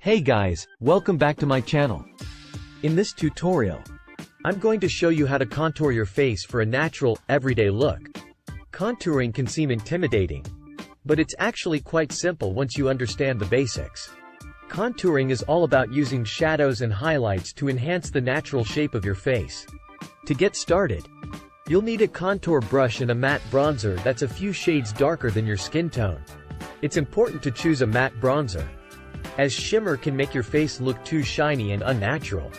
Hey guys, welcome back to my channel. In this tutorial, I'm going to show you how to contour your face for a natural, everyday look. Contouring can seem intimidating, but it's actually quite simple once you understand the basics. Contouring is all about using shadows and highlights to enhance the natural shape of your face. To get started, you'll need a contour brush and a matte bronzer that's a few shades darker than your skin tone. It's important to choose a matte bronzer, as shimmer can make your face look too shiny and unnatural.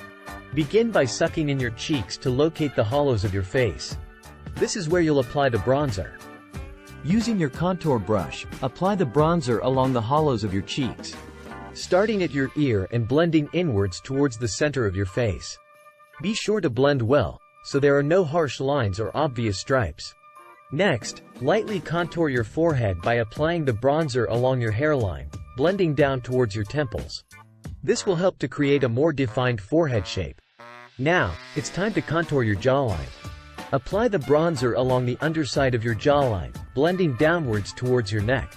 Begin by sucking in your cheeks to locate the hollows of your face. This is where you'll apply the bronzer. Using your contour brush, apply the bronzer along the hollows of your cheeks, starting at your ear and blending inwards towards the center of your face. Be sure to blend well, so there are no harsh lines or obvious stripes. Next, lightly contour your forehead by applying the bronzer along your hairline, blending down towards your temples. This will help to create a more defined forehead shape. Now, it's time to contour your jawline. Apply the bronzer along the underside of your jawline, blending downwards towards your neck.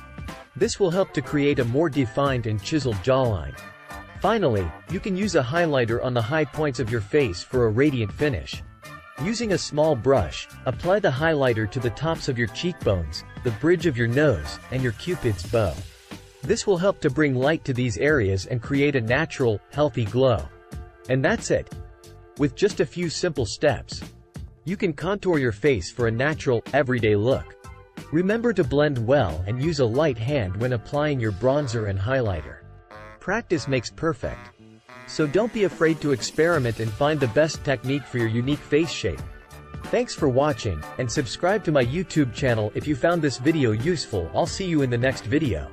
This will help to create a more defined and chiseled jawline. Finally, you can use a highlighter on the high points of your face for a radiant finish. Using a small brush, apply the highlighter to the tops of your cheekbones, the bridge of your nose, and your cupid's bow. This will help to bring light to these areas and create a natural, healthy glow. And that's it. With just a few simple steps, you can contour your face for a natural, everyday look. Remember to blend well and use a light hand when applying your bronzer and highlighter. Practice makes perfect. So don't be afraid to experiment and find the best technique for your unique face shape. Thanks for watching, and subscribe to my YouTube channel if you found this video useful. I'll see you in the next video.